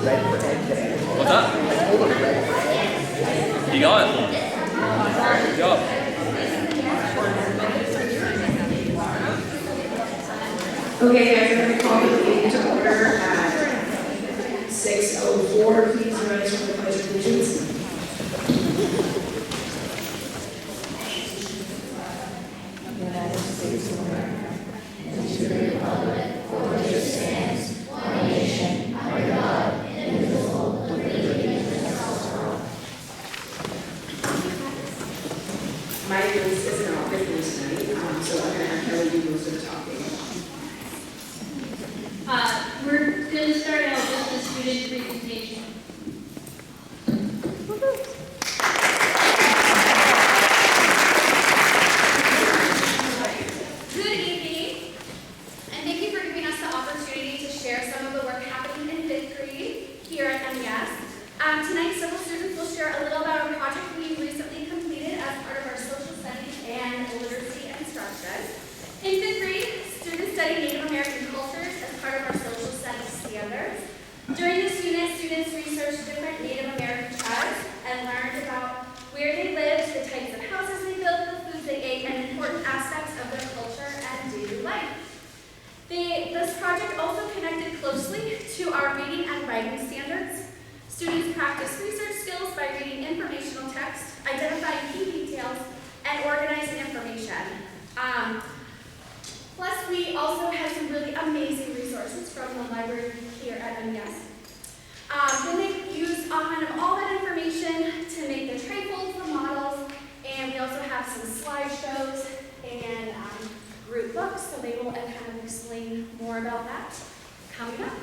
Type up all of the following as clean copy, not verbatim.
What's that? You got it. Good job. Okay, guys, I'm going to call the meeting to order at 6:04. Please rise for the Pledge of Allegiance. United States of America, and to the republic for which it stands, one nation, under God, indivisible, with liberty and justice for all. My voice isn't all with me tonight, so I'm going to have Kelly do most of the talking. We're going to start out with the student presentation. Good evening, and thank you for giving us the opportunity to share some of the work happening in 5th grade here at MES. Tonight, several students will share a little about a project we recently completed as part of our social studies and literacy instruction. In 5th grade, students study Native American cultures as part of our social studies standards. During this unit, students researched different Native American tribes and learned about where they lived, the types of houses they built, the foods they ate, and important aspects of their culture and daily life. This project also connected closely to our reading and writing standards. Students practiced research skills by reading informational text, identifying key details, and organizing information. Plus, we also have some really amazing resources from the library here at MES. Then they used kind of all that information to make the trifold for models, and we also have some slideshows and group books, so they will kind of explain more about that coming up.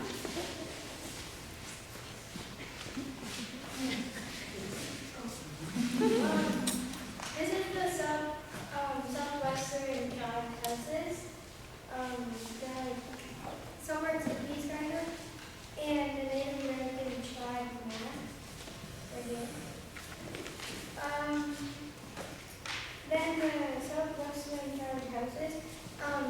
This is the southwestern tribe houses. Some are teepees kind of, and the Native American tribe mat right here. Then the southwestern tribe houses,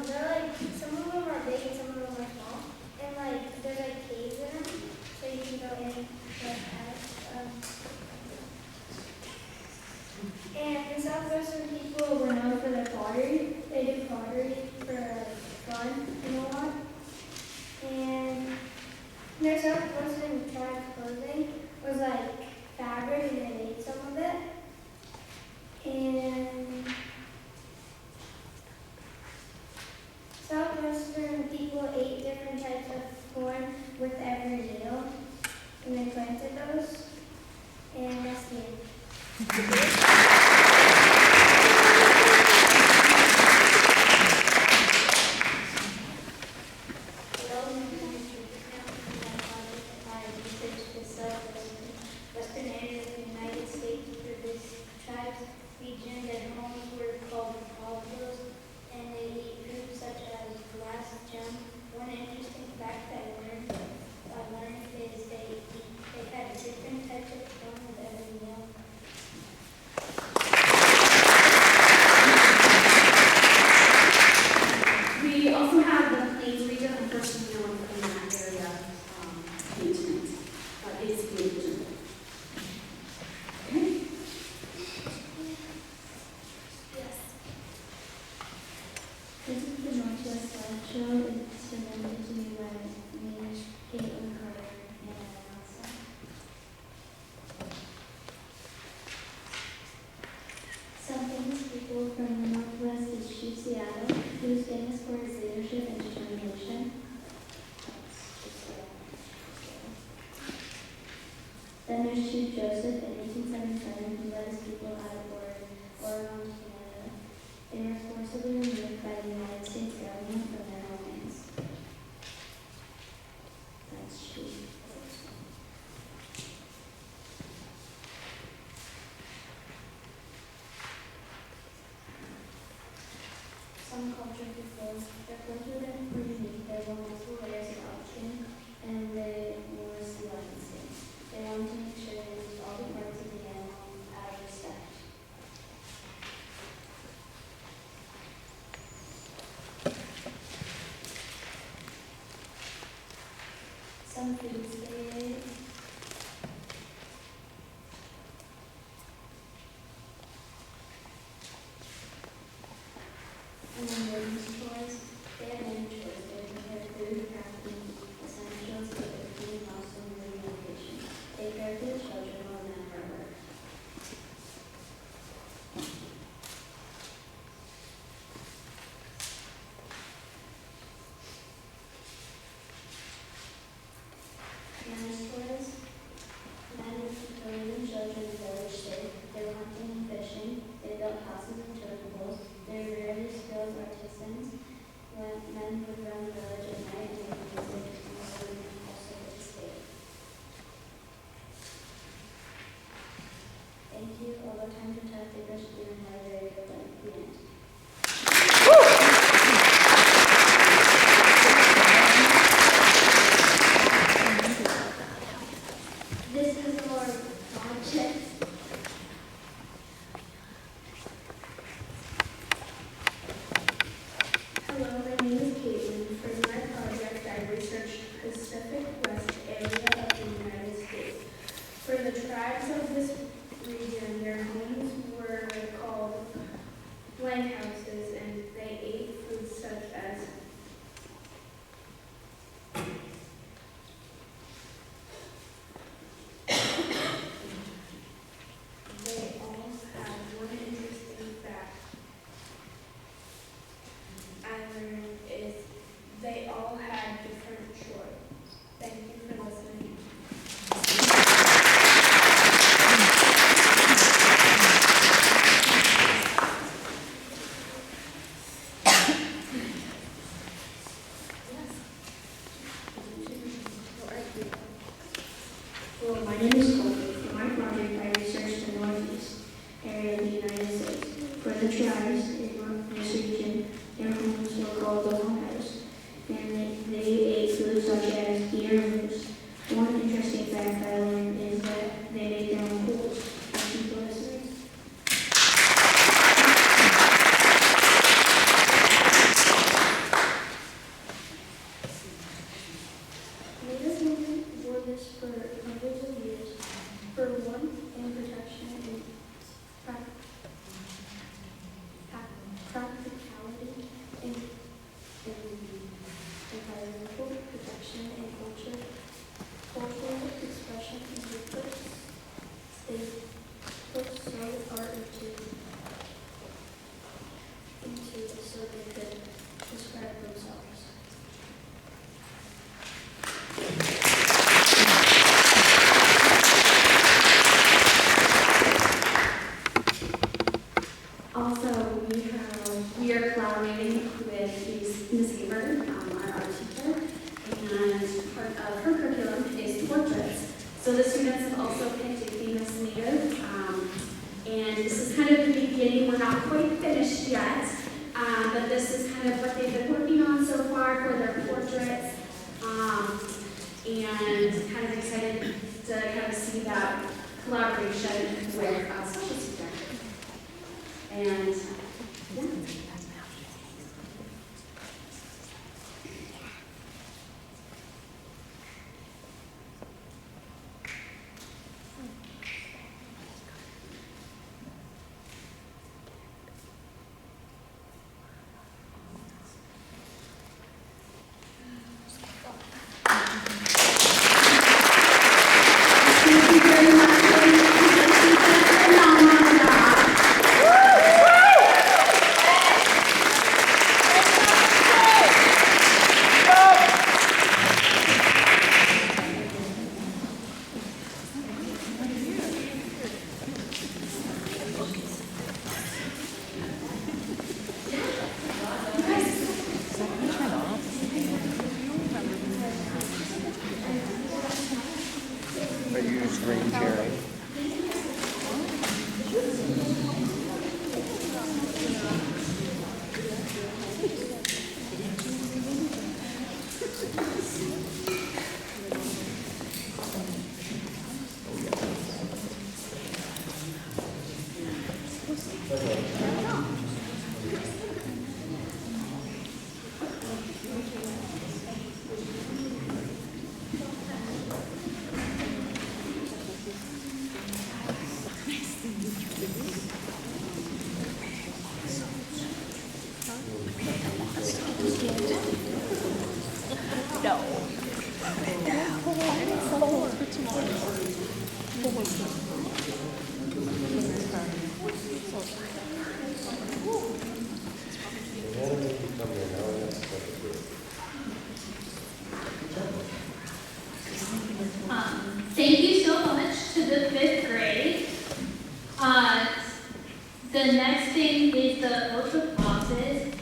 they're like, some of them are big and some of them are small, and like there's like caves in them, so you can go in like and the southwestern people were known for their pottery. They did pottery for like fun and a lot. And their southwestern tribe clothing was like fabric, and they made some of it. And southwestern people ate different types of corn with every meal, and they planted those. And that's the end. Western areas of the United States for this tribe's region, their homes were called pueblos, and they eat food such as glass gem. One interesting fact that I learned is they had different types of corn with every meal. We also have the Plains region, unfortunately no one from that area came tonight, but it's the region. Okay. Yes. This is the Northwest slideshow. It's presented to me by me, Caitlin Carter, and Elsa. Some famous people from the Northwest is Chief Seattle, who is famous for his leadership and determination. Then there's Chief Joseph in 1877, who led his people out of Oregon, Canada. They were forcibly removed by the United States government from their homelands. That's Chief. Some cultures before, their clothes were pretty neat. There were multiple layers of option, and they wore skeleton skins. They wanted to make sure they used all the parts of the animal out of respect. Ms. Haber, our art teacher, and part of her curriculum is portraits. So the students have also picked a famous native, and this is kind of the beginning. We're not quite finished yet, but this is kind of what they've been working on so far for their portraits, and kind of excited to kind of see that collaboration with special teacher. And yeah. Thank you very much. Phenomenal job. But you use green cherry. Thank you so much to the 5th grade. The next thing is the oath of office.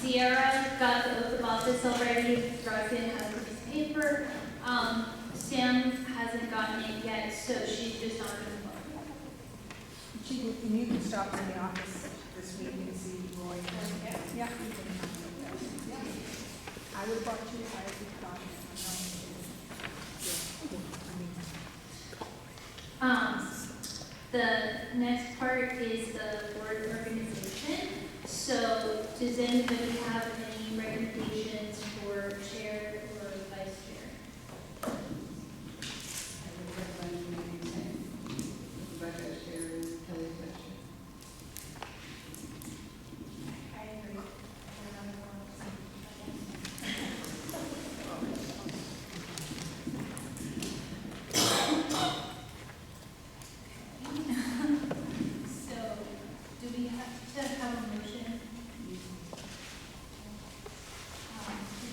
Sierra got the oath of office already. Roxanne has a piece of paper. Sam hasn't gotten it yet, so she's just on her phone. You can stop in the office this week and see Roy. Yeah. Yeah. I would have brought you, I would have brought you. The next part is the board organization. So does anybody have any recommendations for chair or vice chair? I would recommend Rebecca as chair and Kelly as vice chair. I agree. So, do we have to have a motion? Did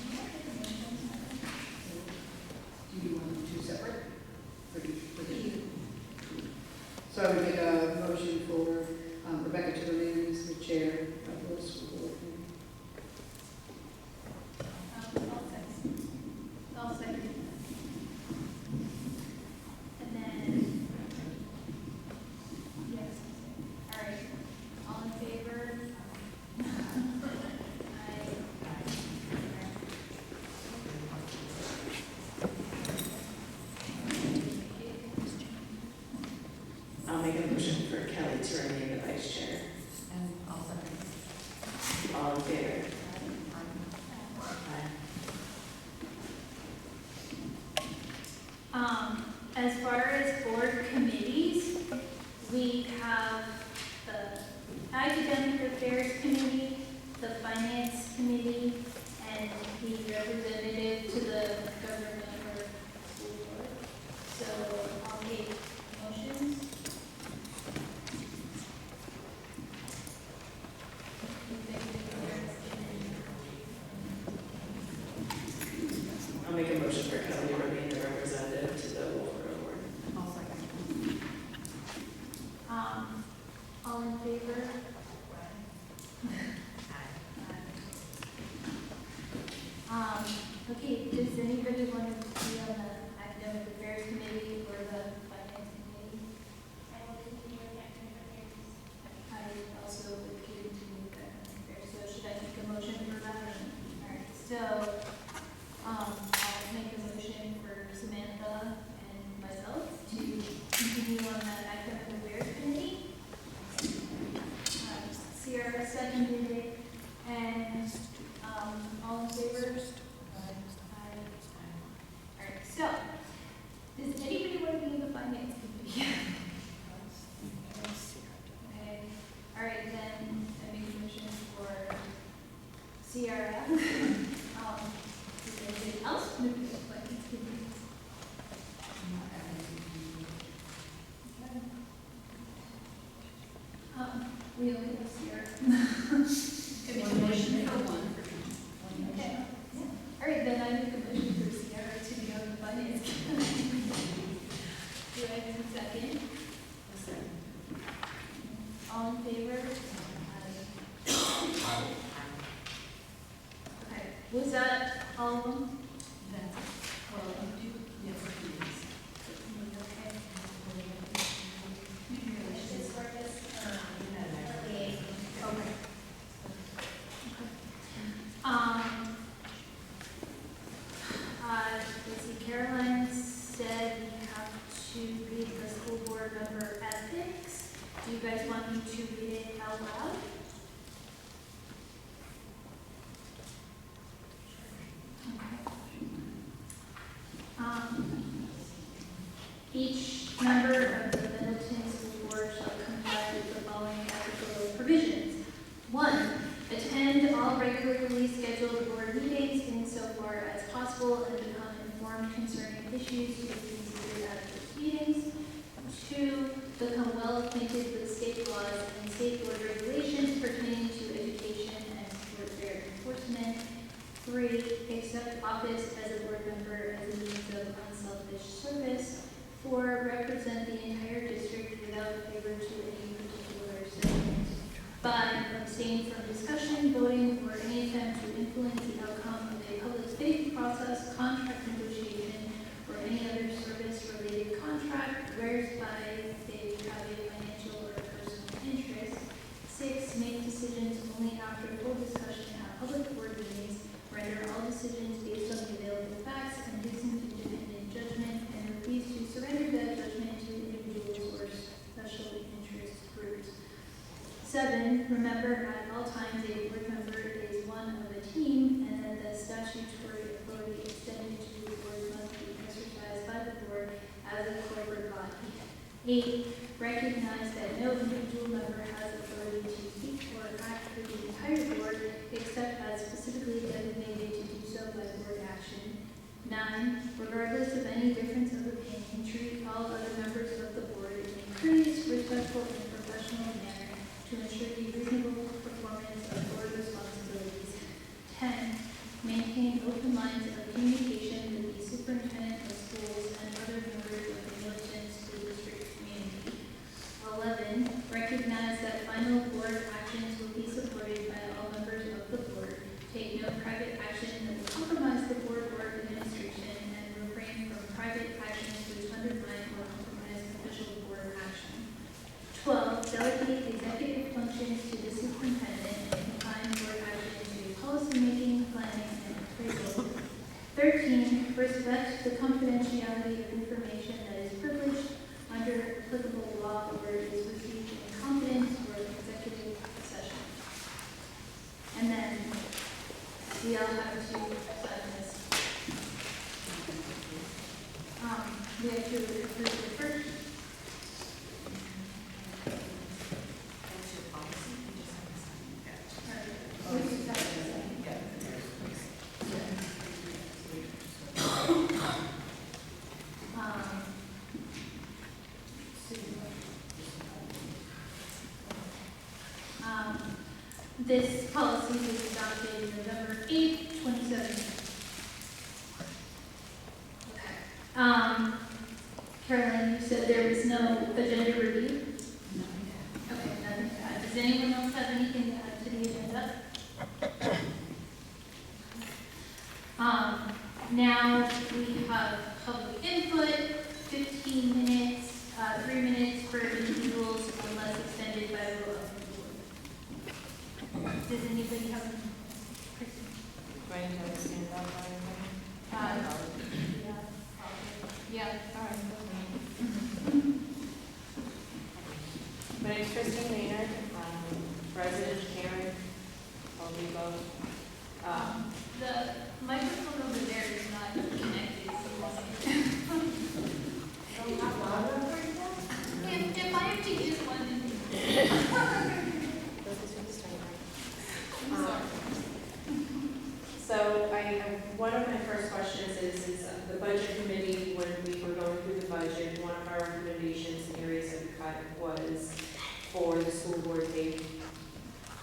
you make a motion? Do you want them two separate? For each? So I would make a motion for Rebecca to remain as the chair of the school board. I'll second. And then, yes, all right, all in favor? I'll make a motion for Kelly to remain the vice chair. And I'll second. All in favor? As far as board committees, we have the academic affairs committee, the finance committee, and the representative to the government or school board. So I'll take motions. Okay, does anybody want to be on the academic affairs committee or the finance committee? I will continue with academic affairs. I also would continue with academic affairs, so should I make a motion for that? Alright, so, I'll make a motion for Samantha and myself to continue on the academic affairs committee. Sierra seconded it, and, all in favor? Alright, so, does anybody want to be in the finance committee? Okay, alright, then I make a motion for Sierra. Does anybody else want to be in the finance committee? We only have Sierra. Motion for one. Okay. All right, then I make a motion for Sierra to be on the finance committee. Do I have a second? All in favor? Okay, was that all of them? This purpose, Okay. Let's see, Caroline said we have to read the school board member ethics. Do you guys want me to read it out loud? Each member of the Middleton School Board shall comply with the following ethical provisions. 1, attend all regularly scheduled board meetings insofar as possible and become informed concerning issues to be considered at those meetings. 2, become well acquainted with state laws and state board regulations pertaining to education and support their enforcement. 3, accept office as a board member as a means of unselfish service. 4, represent the entire district without favor to any particular segment. 5, abstain from discussion, voting, or any attempt to influence the outcome of a public bidding process, contract negotiation, or any other service-related contract whereby they have a financial or personal interest. 6, make decisions only after full discussion at public board meetings, render all decisions based on the available facts and reasoned independent judgment, and refuse to surrender that judgment to individuals or special interest groups. 7, remember at all times a board member is one of a team, and that the statutory authority extended to the board must be exercised by the board as a corporate body. 8, recognize that no individual member has authority to speak or act for the entire board except as specifically designated to do so by board action. 9, regardless of any difference of opinion, treat all other members of the board in a courteous, respectful, and professional manner to ensure the reasonable performance of board responsibilities. 10, maintain open lines of communication with the superintendent of schools and other members of the Middleton School District community. 11, recognize that final board actions will be supported by all members of the board. Take no private action that will compromise the board or administration, and refrain from private actions which undermine or compromise official board action. 12, delegate executive functions to the superintendent and confine board action to policymaking, planning, and appraisal. 13, respect the confidentiality of information that is privileged under applicable law or is received in confidence or executive session. And then we all have to sign this. We have to approve it first. That's your policy, you just have to sign that. Or is that- This policy was adopted November 8th, 2017. Okay. Caroline, you said there was no agenda review? Okay, nothing to add. Does anyone else have anything to add to the agenda? Now we have public input, 15 minutes, 3 minutes for individuals unless extended by a vote of the board. Does anybody have any? Kristen? Do I need to stand up or anything? Yeah. Yeah. All right, my name's Kristen Maynard, resident Karen, Olivo. The microphone over there is not connected, so if I have to use one, So one of my first questions is the budget committee, when we were going through the budget, one of our recommendations and areas of cut was for the school board pay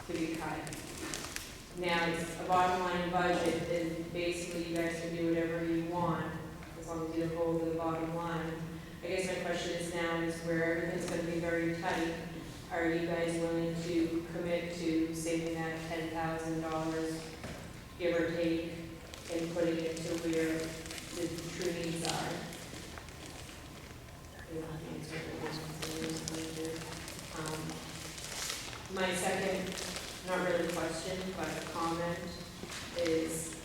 to be cut. Now, it's a bottom line budget, and basically you guys can do whatever you want, as long as you don't go over the bottom line. I guess my question is now is where everything's gonna be very tight, are you guys willing to commit to saving that $10,000, give or take, and putting it to where the true needs are? My second, not really question, but comment is,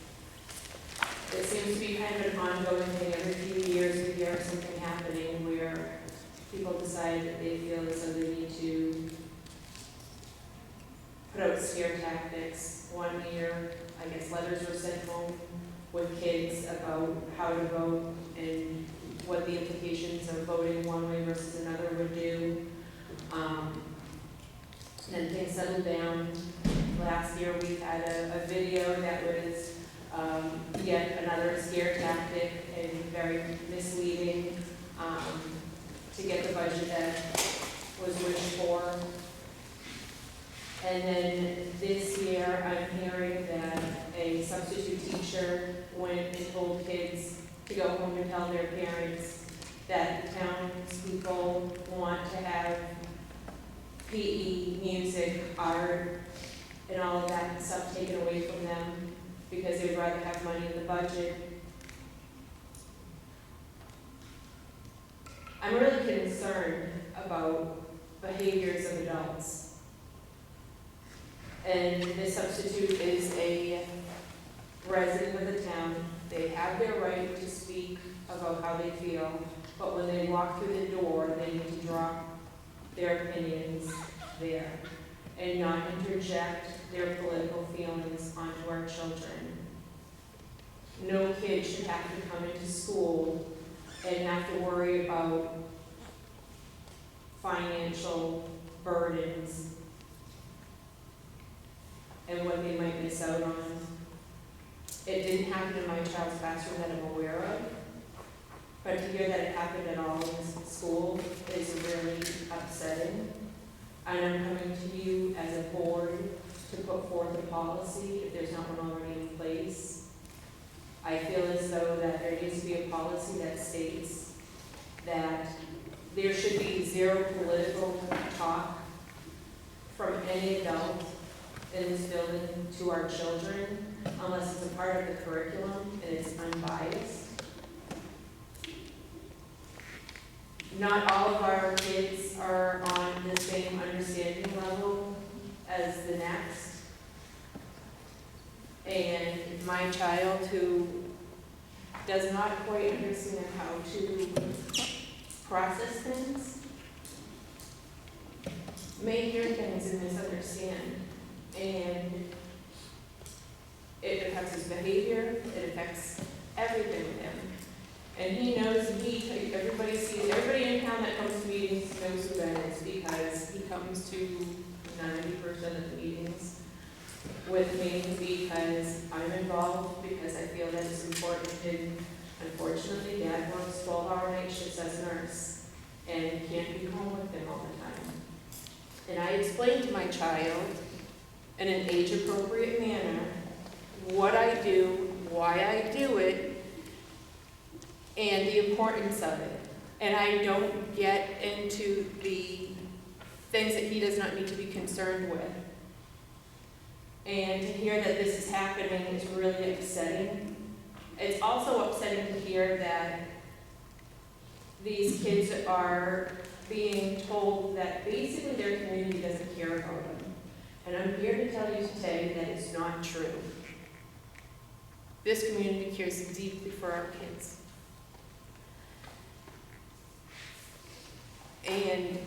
it seems to be kind of an ongoing thing. Every few years we hear something happening where people decide that they feel as though they need to put out scare tactics. One year, I guess letters were sent home with kids about how to vote and what the implications of voting one way versus another would do. Then things settled down. Last year we had a video that was yet another scare tactic and very misleading to get the budget that was wished for. And then this year I'm hearing that a substitute teacher went and told kids to go home and tell their parents that the townspeople want to have PE, music, art, and all of that stuff taken away from them because they'd rather have money in the budget. I'm really concerned about behaviors of adults. And this substitute is a resident of the town. They have their right to speak about how they feel, but when they walk through the door, they need to drop their opinions there and not interject their political feelings onto our children. No kid should have to come into school and have to worry about financial burdens and what they might miss out on. It didn't happen in my child's classroom that I'm aware of, but to hear that it happened at all in this school is really upsetting. And I'm coming to you as a board to put forth a policy if there's not one already in place. I feel as though that there needs to be a policy that states that there should be zero political talk from any adult in this building to our children unless it's a part of the curriculum and it's unbiased. Not all of our kids are on the same understanding level as the next. And my child, who does not quite understand how to process things, may hear things and misunderstand. And it affects his behavior, it affects everything with him. And he knows, everybody in town that comes to meetings knows who that is because he comes to 90% of the meetings with me because I'm involved, because I feel that it's important. And unfortunately, Dad works 12-hour night shifts as a nurse and can't be home with him all the time. And I explained to my child in an age-appropriate manner what I do, why I do it, and the importance of it. And I don't get into the things that he does not need to be concerned with. And to hear that this is happening is really upsetting It's also upsetting to hear that these kids are being told that basically their community doesn't care about them. And I'm here to tell you today that it's not true. This community cares deeply for our kids. And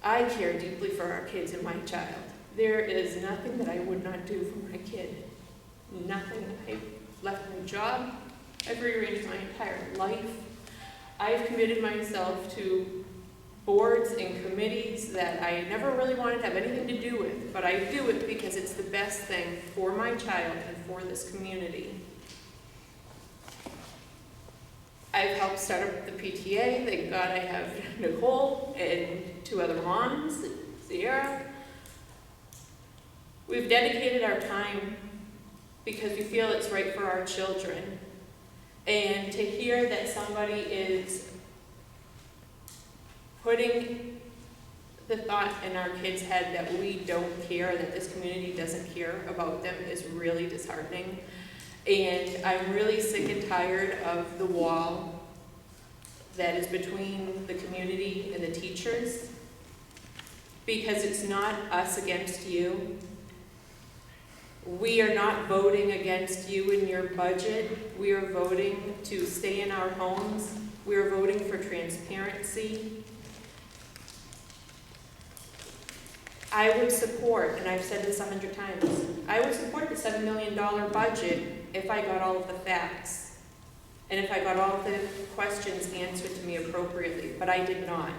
I care deeply for our kids and my child. There is nothing that I would not do for my kid. Nothing. I've left my job. I've rearranged my entire life. I've committed myself to boards and committees that I never really wanted to have anything to do with, but I do it because it's the best thing for my child and for this community. I've helped start up the PTA. Thank God I have Nicole and 2 other moms, Sierra. We've dedicated our time because we feel it's right for our children. And to hear that somebody is putting the thought in our kids' head that we don't care, that this community doesn't care about them is really disheartening. And I'm really sick and tired of the wall that is between the community and the teachers, because it's not us against you. We are not voting against you in your budget. We are voting to stay in our homes. We are voting for transparency. I would support, and I've said this 100 times, I would support the $7 million budget if I got all of the facts and if I got all of the questions answered to me appropriately, but I did not.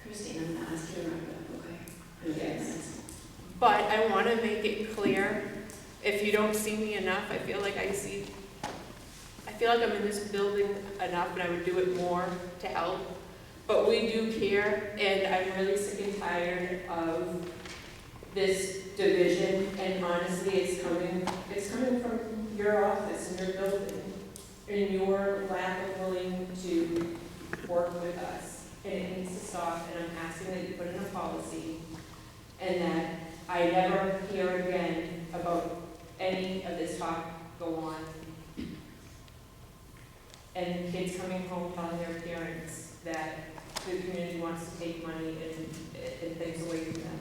Christine, I'm gonna ask you to wrap it up, okay? Yes. But I want to make it clear, if you don't see me enough, I feel like I'm in this building enough and I would do it more to help. But we do care, and I'm really sick and tired of this division, and honestly, it's coming from your office and your building, and your lack of willing to work with us. And it needs to stop, and I'm asking that you put in a policy, and that I never hear again about any of this talk go on. And kids coming home telling their parents that the community wants to take money and things away from them.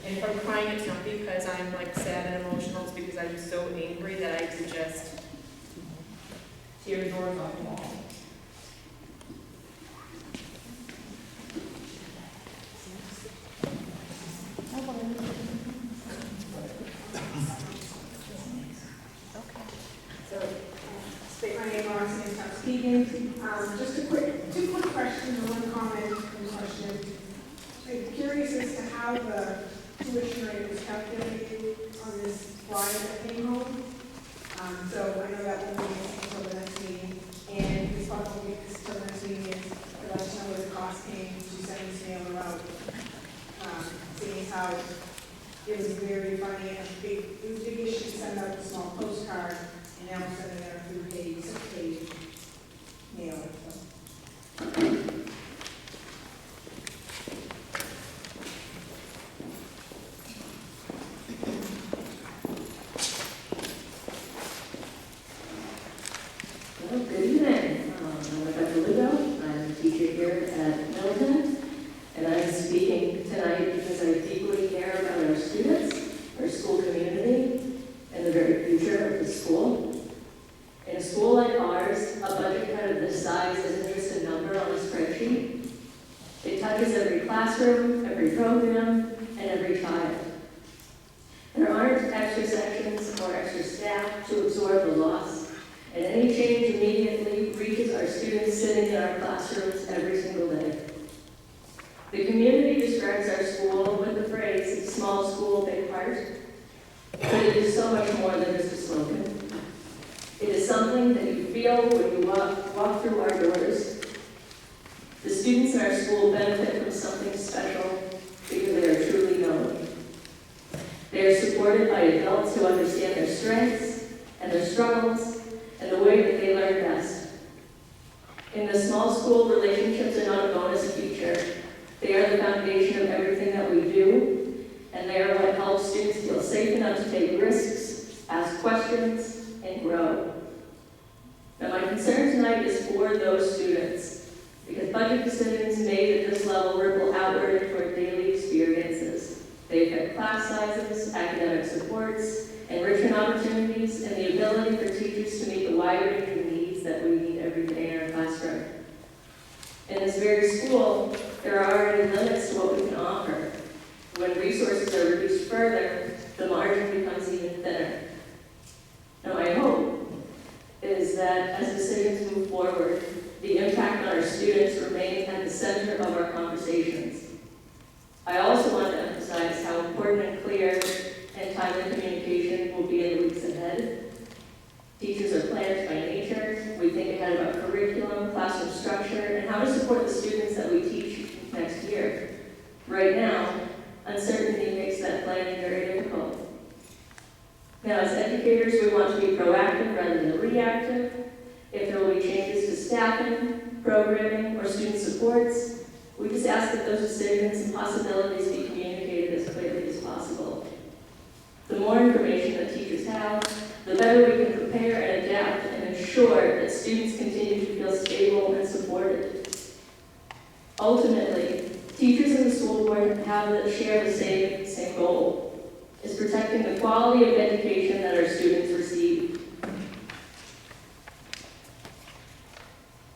And if I'm crying, it's not because I'm like sad and emotional, it's because I'm so angry that I could just tear doors off the wall. State my name, Roxanne Tuck speaking. Just two quick questions and one comment and question. I'm curious as to how the tuition rate was calculated on this flyer that came home. So I know that won't be until the next meeting. And this probably won't get this until the next meeting is to let us know where the cost came to send this mail out. Seeing how it was very funny and it was a big issue to send out a small postcard. And now we're sending out a 6-page mail. Well, good evening. I'm Rebecca Lugo. I'm a teacher here at Middleton, and I'm speaking tonight because I deeply care about our students, our school community, and the very future of the school. In a school like ours, a budget cut of this size isn't just a number on a spreadsheet. It touches every classroom, every program, and every child. There aren't extra sections or extra staff to absorb the loss, and any change immediately reaches our students sitting in our classrooms every single day. The community describes our school with the phrase, small school, big heart, but it is so much more than just a slogan. It is something that you feel when you walk through our doors. The students in our school benefit from something special because they are truly known. They are supported by adults who understand their strengths and their struggles and the way that they learn best. In the small school, relationships are not a bonus feature. They are the foundation of everything that we do, and they are what helps students feel safe at class sizes, academic supports, enrichment opportunities, and the ability for teachers to meet the wide range of needs that we need every day in our classroom. In this very school, there are already limits to what we can offer. When resources are reduced further, the margin becomes even thinner. Now, my hope is that as decisions move forward, the impact on our students remains at the center of our conversations. I also want to emphasize how important and clear and timely communication will be in the weeks ahead. Teachers are planners by nature. We think ahead about curriculum, classroom structure, and how to support the students that we teach next year. Right now, uncertainty makes that planning very difficult. Now, as educators, we want to be proactive rather than reactive. If there will be changes to staffing, programming, or student supports, we just ask that those decisions and possibilities be communicated as clearly as possible. The more information that teachers have, the better we can prepare and adapt and ensure that students continue to feel stable and supported. Ultimately, teachers in the school board share the same goal, is protecting the quality of education that our students receive.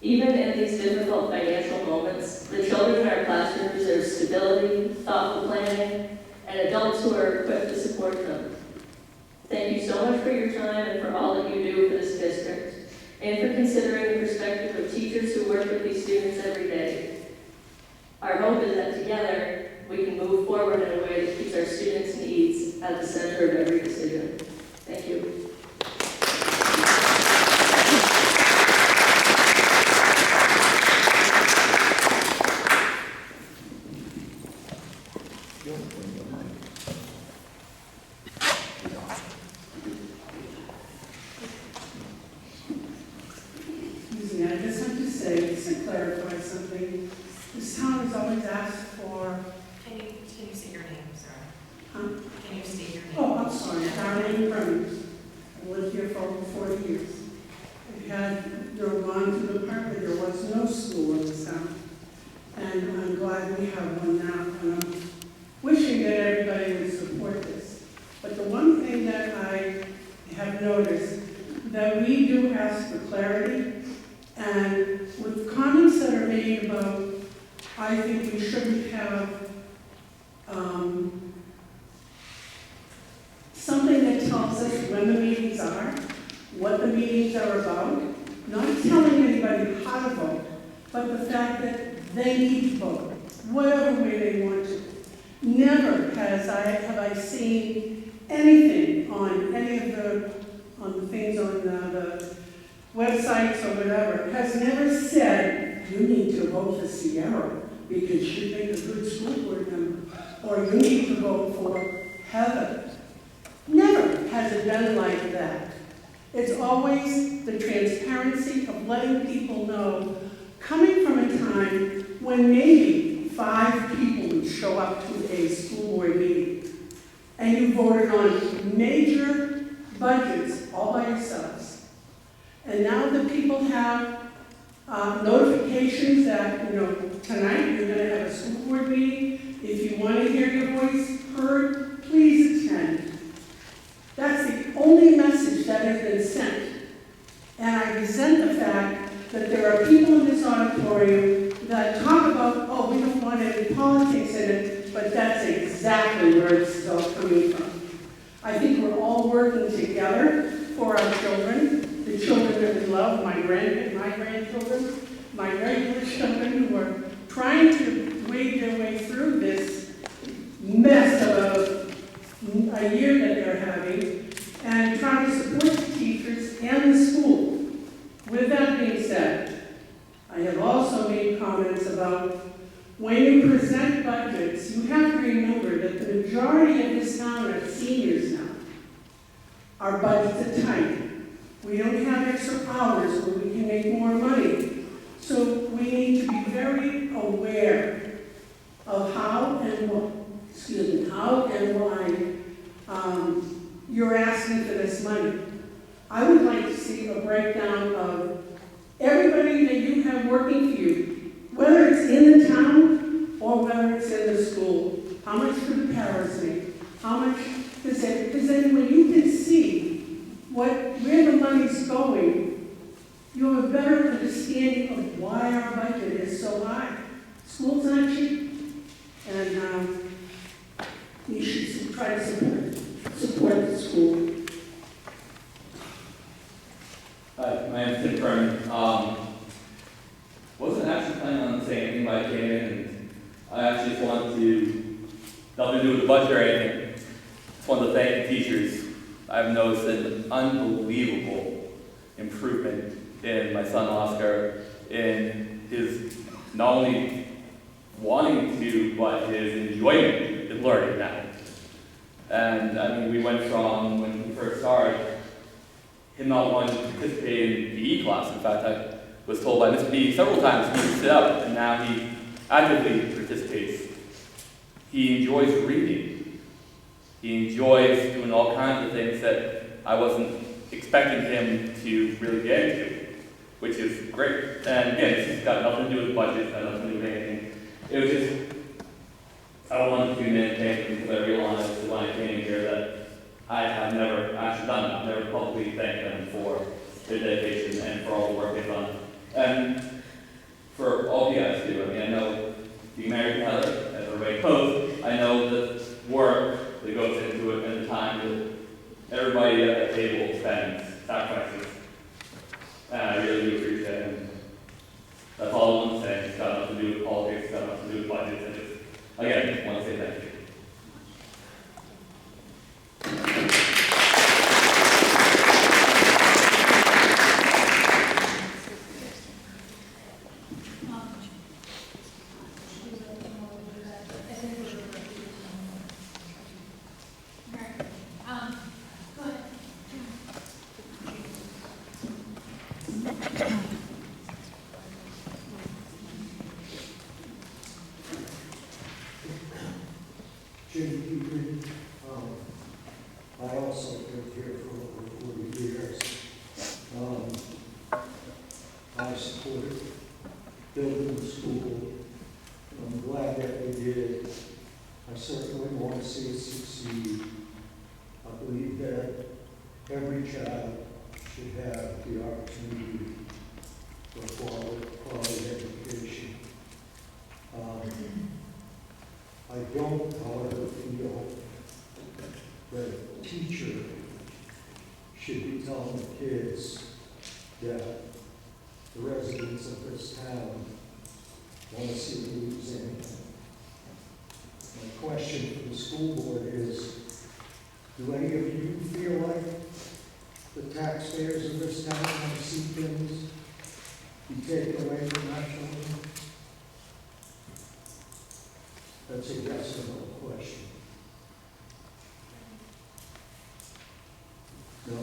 Even in these difficult financial moments, the children in our classroom deserve stability, thoughtful planning, and adults who are equipped to support them. Thank you so much for your time and for all that you do for this district, and for considering the perspective of teachers who work with these students every day. Our hope is that together, we can move forward in a way that keeps our students' needs at the center of every decision. Thank you. Excuse me, I just have to say, just to clarify something. This town has always asked for, Can you say your name, sir? huh? Can you state your name? Oh, I'm sorry, Darlene Cremers. I've lived here for over 40 years. I've had, gone to the part where there was no school in this town. And I'm glad we have one now. And I'm wishing that everybody would support this. But the one thing that I have noticed, that we do ask for clarity, and with comments that are made about, I think we shouldn't have something that tells us when the meetings are, what the meetings are about, not telling anybody how to vote, but the fact that they need to vote, whatever way they want to. Never have I seen anything on any of the things on the websites or whatever, has never said, you need to vote for Sierra because she'd make a good school board member, or you need to vote for Heather. Never has it been like that. It's always the transparency of letting people know, coming from a time when maybe 5 people would show up to a school board meeting, and you voted on major budgets all by yourselves. And now the people have notifications that, tonight you're going to have a school board meeting. If you want to hear your voice heard, please attend. That's the only message that has been sent. And I resent the fact that there are people in this auditorium that talk about, oh, we don't want any politics in it, but that's exactly where this is all coming from. I think we're all working together for our children, the children that we love, my grandchildren, my regular children who are trying to wade their way through this mess of a year that they're having, and trying to support the teachers and the school. With that being said, I have also made comments about when you present budgets, you have to remember that the majority of this town are seniors now. Our budgets are tight. We don't have extra hours where we can make more money. So we need to be very aware of how and why you're asking for this money. I would like to see a breakdown of everybody that you have working for you, whether it's in the town or whether it's in the school. How much do the paras make? how much, because then when you can see where the money's going, you have a better understanding of why our budget is so high. Schools aren't cheap, and we should try to support the school. Hi, my name's Tim Kerman. Wasn't actually planning on saying anything, but I came in and I actually just wanted to, nothing to do with the budget or anything. Just wanted to thank the teachers. I've noticed an unbelievable improvement in my son Oscar in his not only wanting to, but his enjoyment in learning now. And I mean, we went from when he first started, him not wanting to participate in PE class. In fact, I was told by Miss B several times he would sit up, and now he actively participates. He enjoys reading. He enjoys doing all kinds of things that I wasn't expecting him to really get into, which is great. And again, this has got nothing to do with budget, got nothing to do with anything. It was just, I wanted to do anything because I realized when I came here that I have never actually done it. I've never publicly thanked them for their dedication and for all the work they've done. And for all you guys too. I mean, I know being married to Heather, as everybody knows, I know the work that goes into it and the time that everybody at the table spends, sacrifices. And I really do appreciate it. And that's all I want to say. It's got nothing to do with politics, it's got nothing to do with budgets. I just, again, want to say thank you. Jim Cupid, I also lived here for over 40 years. I supported building the school. I'm glad that we did. I certainly want to see it succeed. I believe that every child should have the opportunity for quality education. I don't, however, feel that a teacher should be telling the kids that the residents of this town want to see them lose anything. My question for the school board is, do any of you feel like the taxpayers of this town want to see things be taken away from our children? That's a yes or no question. No?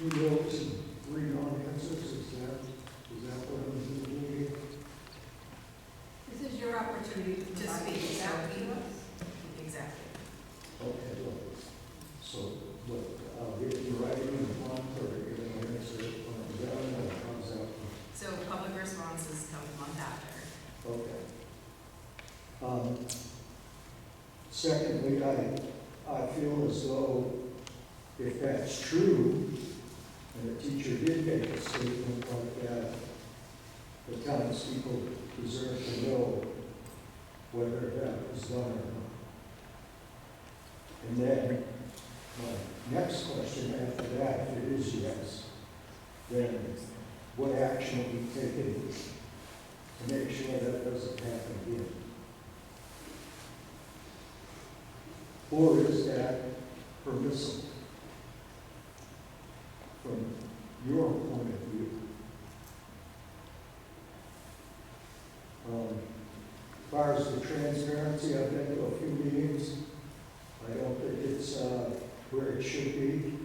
Who knows and three non-answers? Is that what I'm doing here? This is your opportunity to speak. Exactly. Exactly. Okay, well, so, look, I'll get you writing in the one or you're going to answer it when I'm done, or how's that? So public responses come a month after. Okay. Secondly, I feel as though if that's true, and the teacher did make a statement like that, the townspeople deserve to know whether that was done or not. And then, my next question after that, if it is yes, then what action will be taken to make sure that doesn't happen again? Or is that permissible from your point of view? As far as the transparency, I've been to a few meetings. I don't think it's where it should be.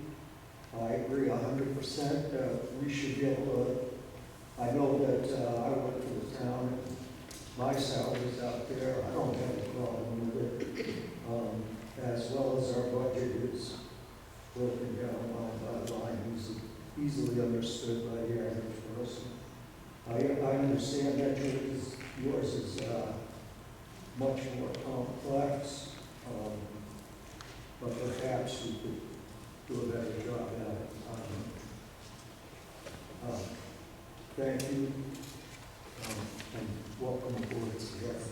I agree 100% that we should be able to, I know that I work for the town, and my salary's out there, I don't have a problem with it. As well as our budget is broken down line by line, easily understood by the average person. I understand that yours is much much more complex, but perhaps we could do a better job at it. Thank you, and welcome aboard together.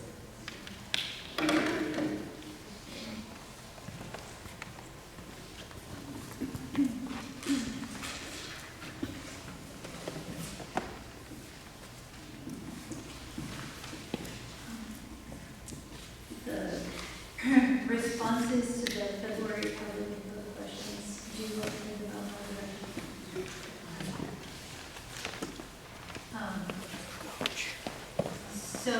The responses to the February public input questions, do you want to think about that? So,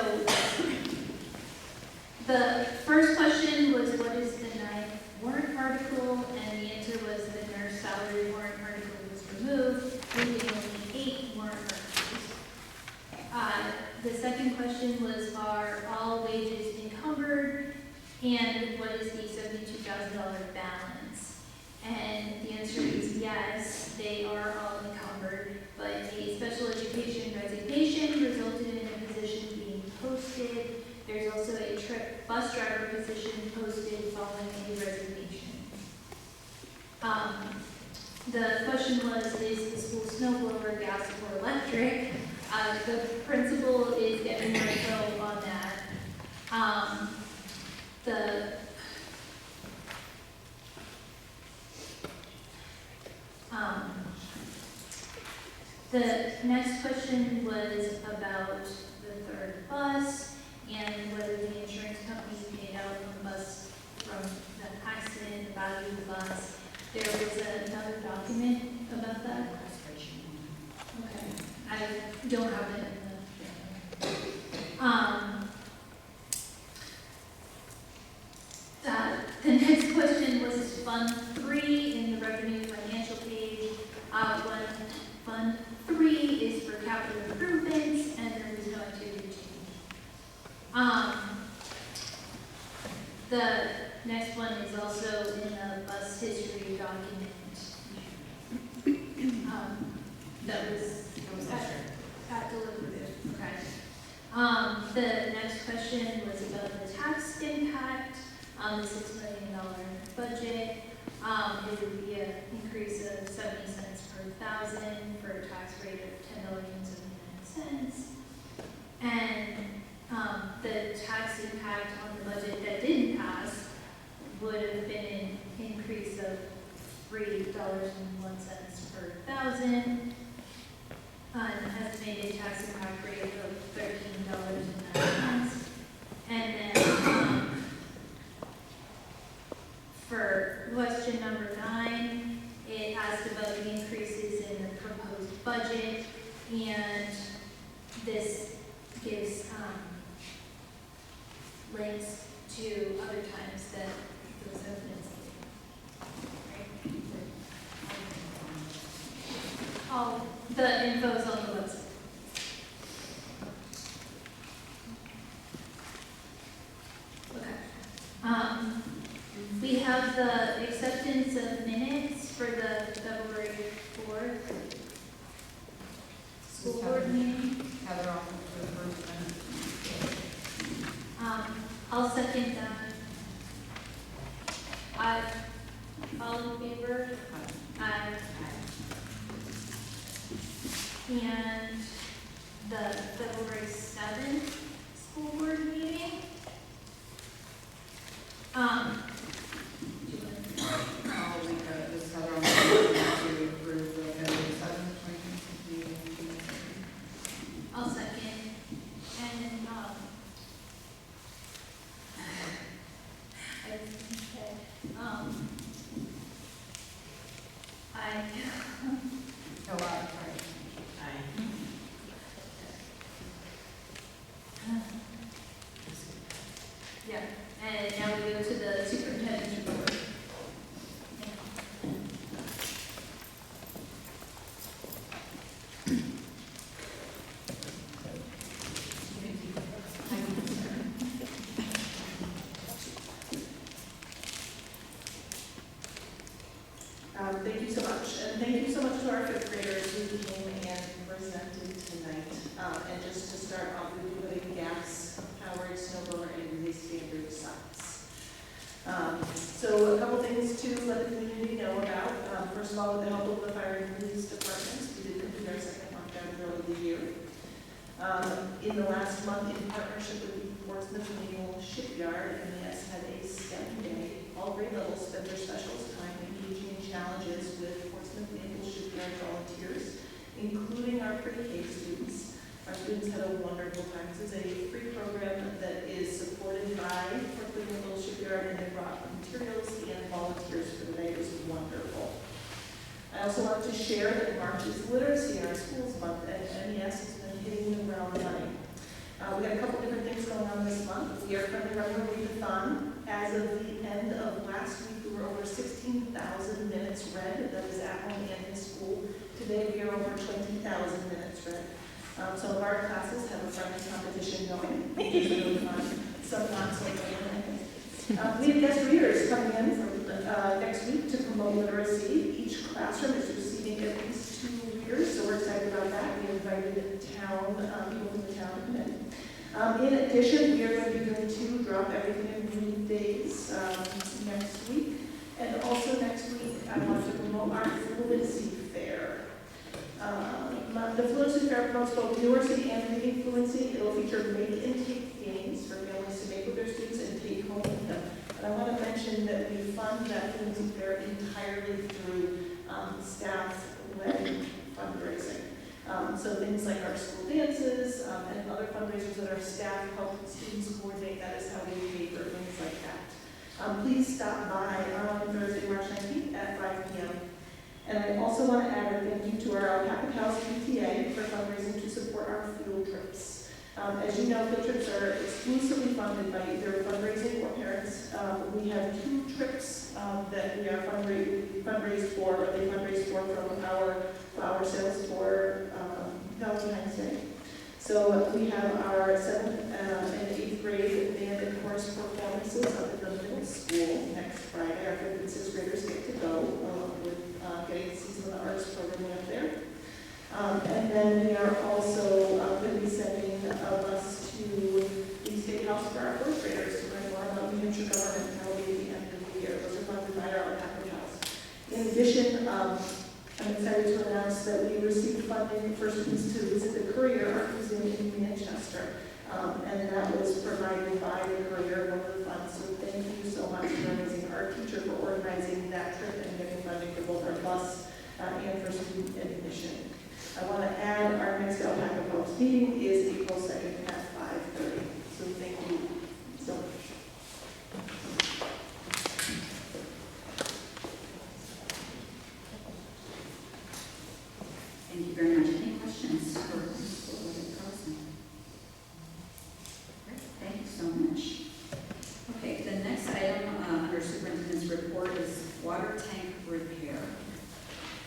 the first question was, what is the 9th warrant article? And the answer was the nurse salary warrant article was removed, leaving only 8 warrant articles. The second question was, are all wages encumbered? And what is the $72,000 balance? And the answer is yes, they are all encumbered, but a special education resignation resulted in a position being posted. There's also a bus driver position posted following a resignation. The question was, is the school snow blower gas or electric? The principal is getting more info on that. The next question was about the third bus and whether the insurance company paid out on the bus from the accident, the value of the bus. There was another document about that. Okay, I don't have it in the next question was Fund 3 in the revenue financial page. Fund 3 is for capital improvements, and there was no activity change. The next one is also in the bus history document. That was at deliberative. Okay. The next question was about the tax impact on the $6 million budget. It would be an increase of 70 cents per thousand for a tax rate of $10.79. And the tax impact on the budget that didn't pass would have been an increase of $3.01 per thousand. An estimated tax impact rate of $13.09. And then for question number 9, it asked about the increases in the proposed budget, and this gives links to other times that those have been stated. Right? All the info's on the website. Okay. We have the acceptance of minutes for the February 4th school board meeting. Heather offered for the first minute. I'll second that. All in favor? Aye. And the February 7th school board meeting. I'll make this Heather on to approve the February 7th, 2020. I'll second. And Oh, right. yeah, and now we go to the superintendent's report. Thank you so much, and thank you so much to our fifth graders who came and presented tonight. And just to start off, we will be putting gas-powered snow blower in the all, with the help of the fire and police departments, we did complete our second lockdown drill of the year. In the last month, in partnership with the Portsmouth Naval Shipyard, MES had a STEM day. All grade levels spent their specialist time engaging in challenges with Portsmouth Naval Shipyard volunteers, including our pre-K students. Our students had a wonderful time. This is a free program that is supported by Portsmouth Naval Shipyard, and they brought materials and volunteers for the day. It was wonderful. I also wanted to share that March is Literacy in our schools month, and MES has been hitting the ground running. We got a couple different things going on this month. We are currently running a readathon. As of the end of last week, we were over 16,000 minutes read. That is at home and in school. Today, we are over 20,000 minutes read. Some of our classes have a friendly competition going, which is really fun. Some not so fun. We have guest readers coming in from next week to promote literacy. Each classroom is receiving at least 2 readers, so we're excited about that. We invited people from the town to come in. In addition, we are going to be doing 2 Drop Everything and Read days next week. And also next week, I want to promote our Fluency Fair. The Fluency Fair promotes both literacy and reading fluency. It will feature make and take games for families to make with their students and take home with them. But I want to mention that we fund that Fluency Fair entirely through staff-led fundraising. So things like our school dances and other fundraisers that our staff help students coordinate, that is how we pay for things like that. Please stop by on Thursday, March 19th at 5 p.m. And I also want to add a thank you to our Alpaca Cows PTA for fundraising to support our field trips. As you know, field trips are exclusively funded by either fundraising or parents. We have 2 trips that we are fundraised for, or they fundraise for from our sales for Valentine's Day. So we have our 7th and 8th grade band and chorus performances up at the middle school next Friday. Our 5th and 6th graders get to go along with getting the season of the arts program up there. And then we are also going to be sending a bus to the State House for our 4th graders to learn more about New Hampshire government and how we at the end of the year. Those are funded by our Alpaca House. In addition, I'm excited to announce that we received funding for students to visit the Courier Art Museum in Manchester. And that was provided by the Courier, one of the funds. So thank you so much for raising our teacher for organizing that trip and getting funding for both our bus and for student admission. I want to add our next Alpaca Post meeting is April 2nd at 5:30. So thank you so much. Thank you very much. Any questions for Principal Carlson? Thank you so much. Okay, the next item under Superintendent's report is water tank repair.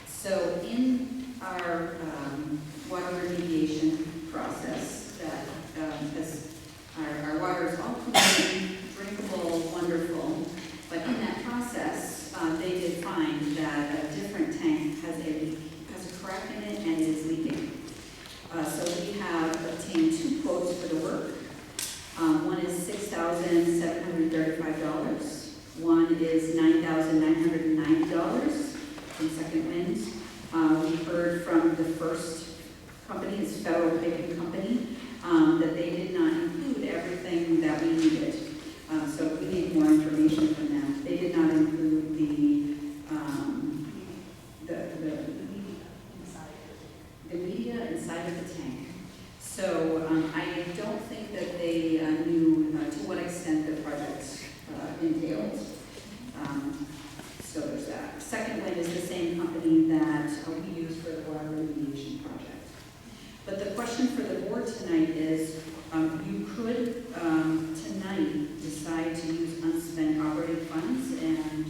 So in our water remediation process, that as our water is all clean, drinkable, wonderful, but in that process, they did find that a different tank has a crack in it and is leaking. So we have obtained 2 quotes for the work. One is $6,735. One is $9,990 from Second Wind. We heard from the first company, it's Federal Piping Company, that they did not include everything that we needed. So we need more information from them. They did not include the media inside of the tank. So I don't think that they knew to what extent the project entailed. So there's that. Second Wind is the same company that we use for the water remediation project. But the question for the board tonight is, you could tonight decide to use unspent operating funds and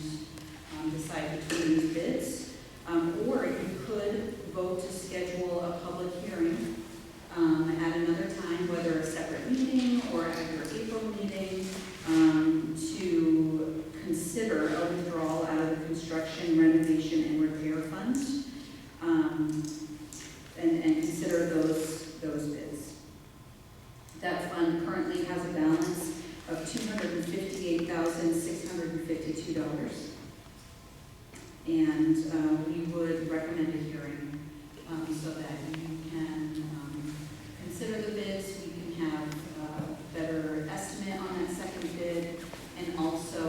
decide between these bids, or you could vote to schedule a public hearing at another time, whether a separate meeting or at your April meeting, to consider a withdrawal out of the construction, renovation, and repair fund, and consider those bids. That fund currently has a balance of $258,652. And we would recommend a hearing so that you can consider the bids, we can have a better estimate on that second bid, and also,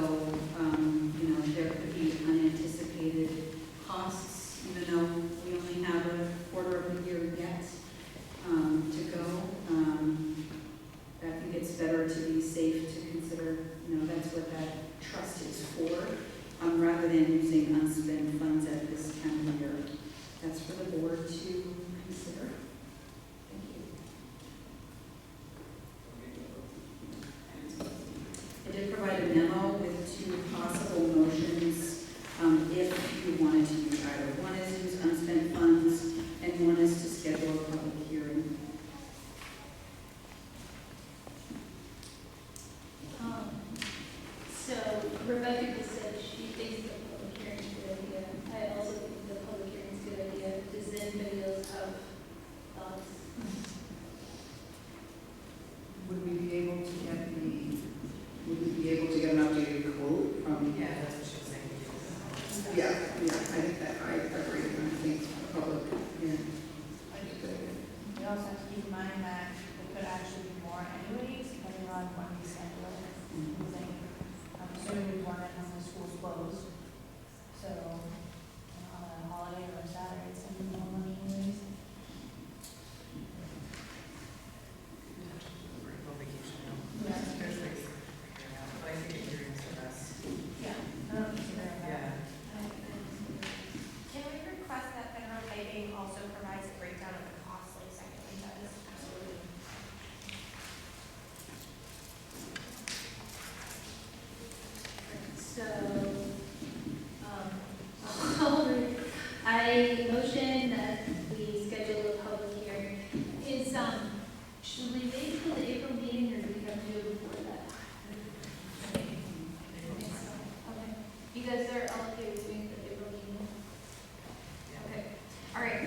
there could be unanticipated costs, even though we only have a quarter of a year yet to go. I think it's better to be safe to consider, that's what that trust is for, rather than using unspent funds at this time of year. That's for the board to consider. Thank you. I did provide a memo with 2 possible motions, if you wanted to use either. One is use unspent funds, and one is to schedule a public hearing. So Rebecca just said she thinks the public hearing is a good idea. I also think the public hearing is a good idea. Does anybody else have thoughts? Would we be able to get an updated quote from? Yeah, that's what she was saying. Yeah, I think that, I agree, I think the public, yeah. I think that, We also have to keep in mind that it could actually be more anyways, depending on when we schedule it. I'm assuming we want it when the school's closed. So, on a holiday or a Saturday, it's gonna be more money anyways. Go vacation. Yeah. There's ways to figure it out, but I think hearings are best. Yeah. I don't consider it Yeah. Can we request that Federal Piping also provides a breakdown of the cost like Second does? Absolutely. So, I motion that we schedule a public hearing. Should we wait till the April meeting, or do we have to do it before that? Okay. You guys are all okay with doing the April meeting? Okay, all right.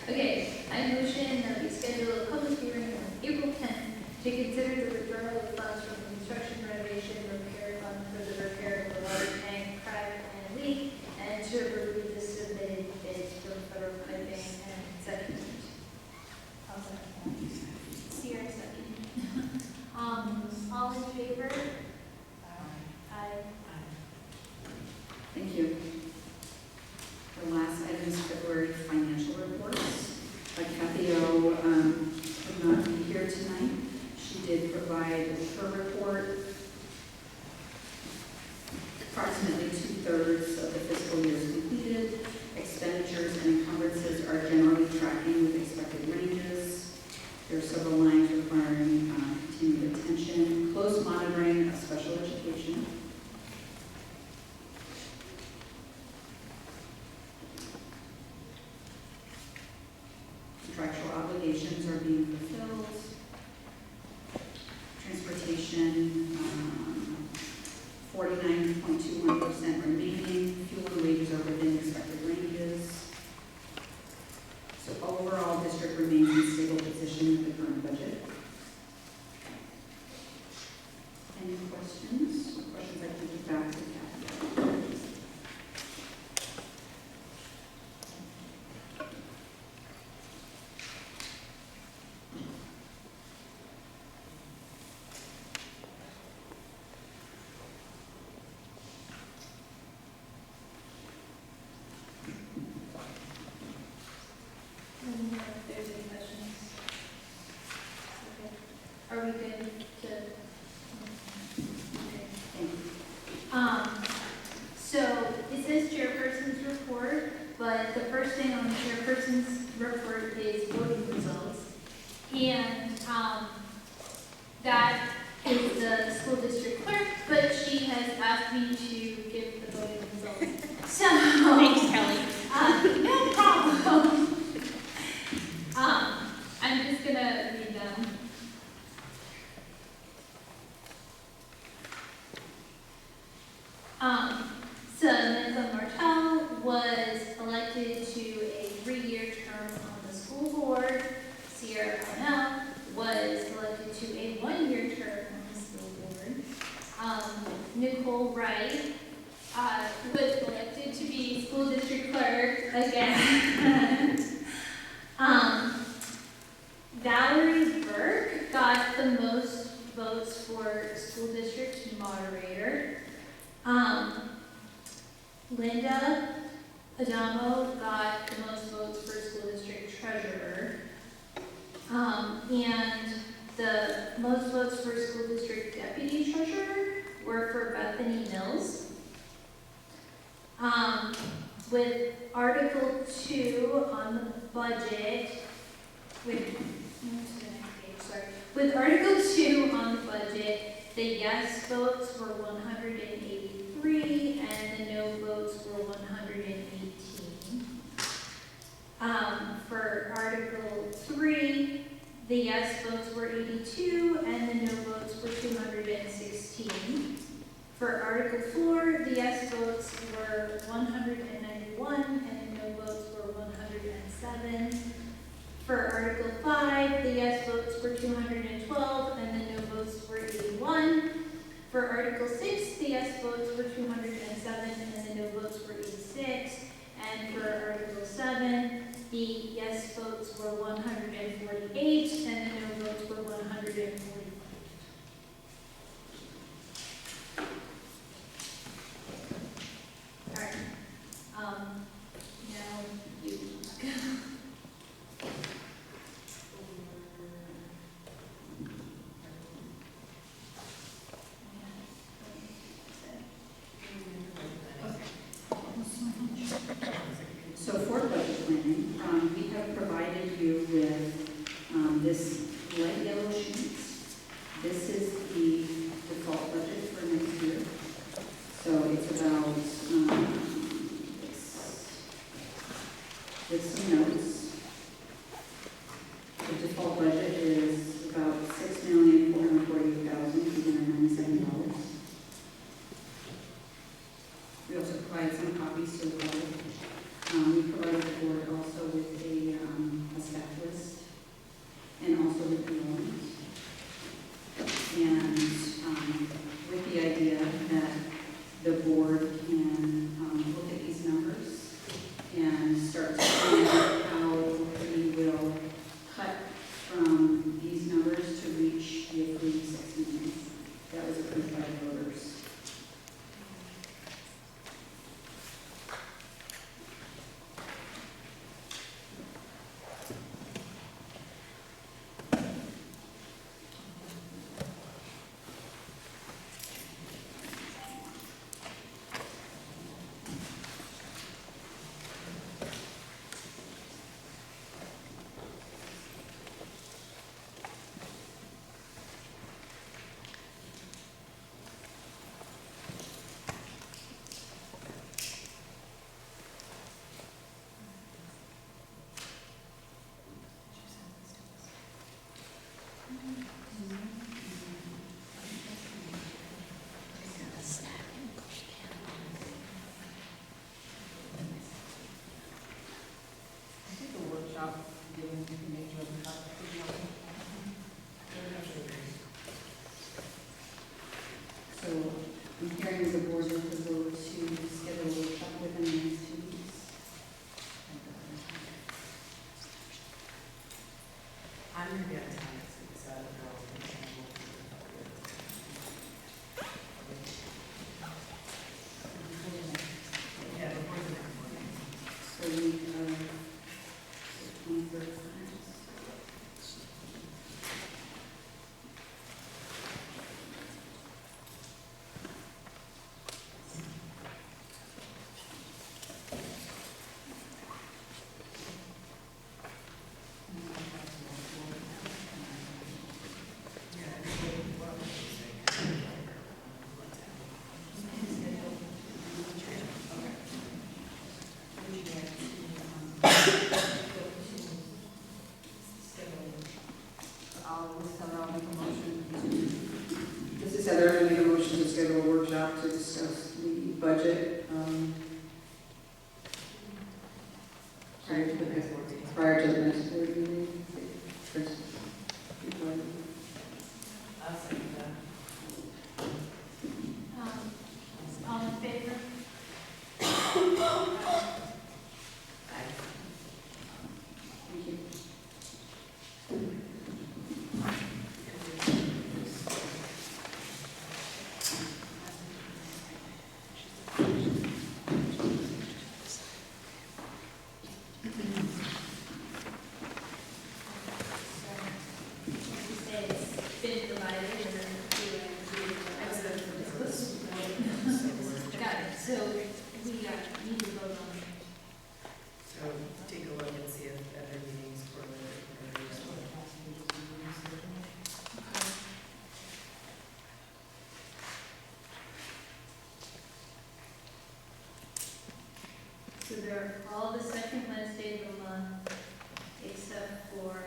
Okay, I motion that we schedule a public hearing on April 10th to consider the withdrawal of funds from the construction renovation repair fund for the repair of the water tank crack and leak, and to review the submitted bids from Federal Piping and second. I'll second that. Sierra second. All in favor? Aye. Thank you. The last item is February financial reports. Kathy O could not be here tonight. She did provide her report. Approximately 2/3 of the fiscal year is completed. Expenditures and encumbrances are generally tracking with expected ranges. There are several lines requiring continued attention. Close monitoring of special education. Contractual obligations are being fulfilled. Transportation, 49.21% remaining. Fuel and wages are within expected ranges. So overall, district remains in stable position with the current budget. Any questions? Questions I can give back to Kathy? I don't know if there's any questions. Okay. Are we good to? Okay. So it says chairperson's report, but the first thing on the chairperson's report is voting results. And, that is the school district clerk, but she has asked me to give the voting results. So. Thanks, Kelly. No problem. I'm just gonna read them. Samantha Martell was elected to a 3-year term on the school board. Sierra Parnell was elected to a 1-year term on the school board. Nicole Wright was elected to be school district clerk again. Valerie Burke got the most votes for school district moderator. Linda Adamo got the most votes for school district treasurer. And the most votes for school district deputy treasurer were for Bethany Mills. With Article 2 on the budget, with Article 2 on the budget, the yes votes were 183 and the no votes were 118. For Article 3, the yes votes were 82 and the no votes were 216. For Article 4, the yes votes were 191 and the no votes were 107. For Article 5, the yes votes were 212 and the no votes were 81. For Article 6, the yes votes were 207 and the no votes were 86. And for Article 7, the yes votes were 148 and the no votes were 145. All right. Now you. So for budget planning, we have provided you with this light yellow sheets. This is the default budget for next year. So it's about, with some notes. The default budget is about $6,448,297. We also provide some copies to the public. We provided the board also with a staff list and also with the warrant. And with the idea that the board can look at these numbers and start to find out how we will cut from these numbers to reach the approved 6 million that was approved by the voters. So I'm hearing the board with the vote to schedule a workshop within the next 2 weeks. I'm going to be out of town next week, so I don't know. Yeah, before the next one. So we have 23rd. This is Heather, I make a motion to schedule a workshop to discuss the budget, prior to the next board meeting. I'll second that. All in favor? So they're all the second Wednesday of the month, except for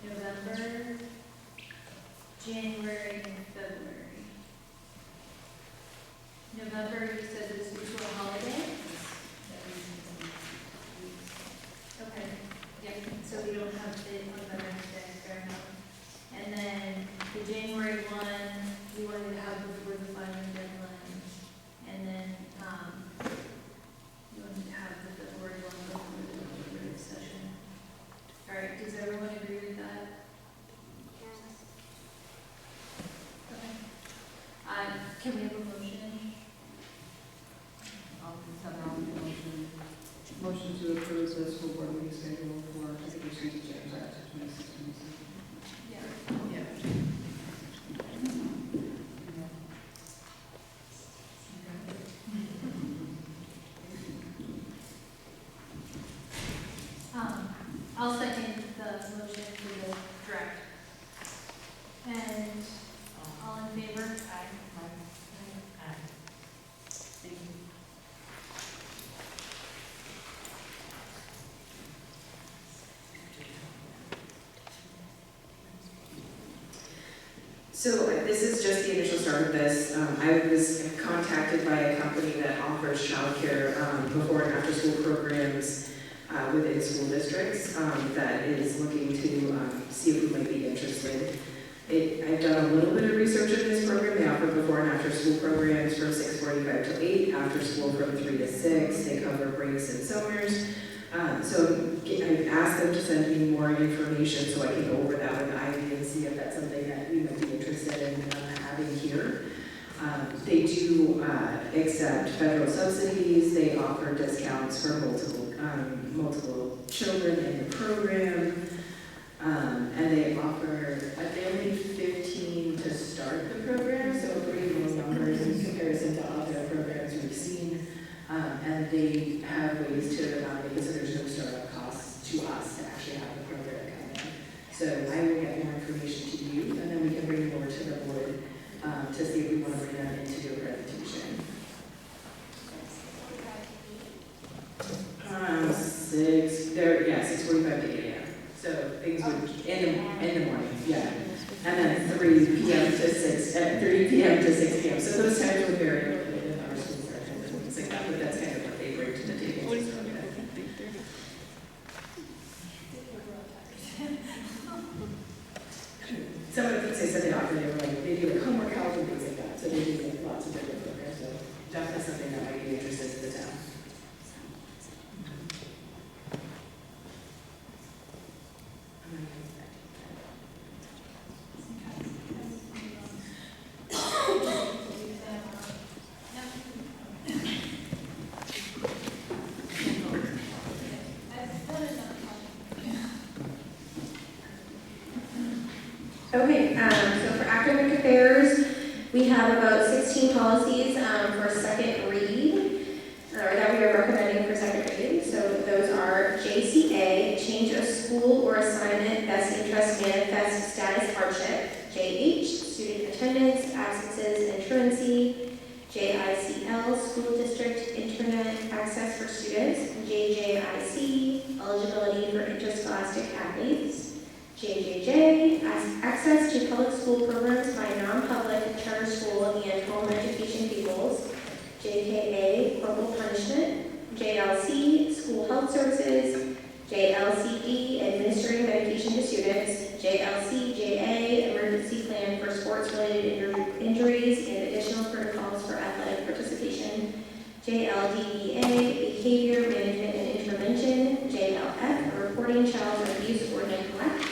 November, January, and February. November, you said it was due to a holiday? Okay, yeah, so we don't have the on Veterans Day, fair enough. And then the January one, we wanted to have before the final deadline. And then, we wanted to have the February one before the deliberative session. All right, does everyone agree with that? Okay. Can we have a motion? I'll have an motion. Motion to approve the school board meeting schedule for, I think we should change that to 26, 27. Yeah. Yeah. I'll second the motion for the draft. And all in favor? Aye. Aye. Thank you. So this is just the initial start of this. I was contacted by a company that offers childcare before and after school programs within school districts that is looking to see if we might be interested. I've done a little bit of research in this program. They offer before and after school programs from 6:45 to 8, after school from 3 to 6. They cover breaks and summers. So I've asked them to send me more information so I can go over that with Ivy and see if that's something that we might be interested in having here. They do accept federal subsidies. They offer discounts for multiple children in the program. And they offer a family 15 to start the program, so pretty low numbers in comparison to other programs we've seen. And they have ways to make it so there's no startup costs to us to actually have the program come in. So I will get more information to you, and then we can bring it over to the board to see if we want to bring them in to do a presentation. 6:45 to 8 a.m. So things would in the morning, yeah. And then 3 p.m. to 6 p.m. So those times would vary a little bit in our school sessions and things like that, but that's kind of what they bring to the table. Some of the things they said they offer, they do like homework help and things like that. So they do like lots of different programs. So definitely something that might be interested to the town. Okay, so for academic affairs, we have about 16 policies for second read, or that we are recommending for second read. So those are JCA, change of school or assignment, best interest manifest status hardship, JH, student attendance, absences, and truancy, JICL, school district internet access for students, JJIC, eligibility for interscholastic athletes, JJJ, access to public school programs by non-public charter school and home education pupils, JKA, corporal punishment, JLC, school health services, JLCE, administering medication to students, JLCJA, emergency plan for sports-related injuries and additional protocols for athletic participation, JLDEA, behavior management and intervention, JLF, reporting child abuse or neglect,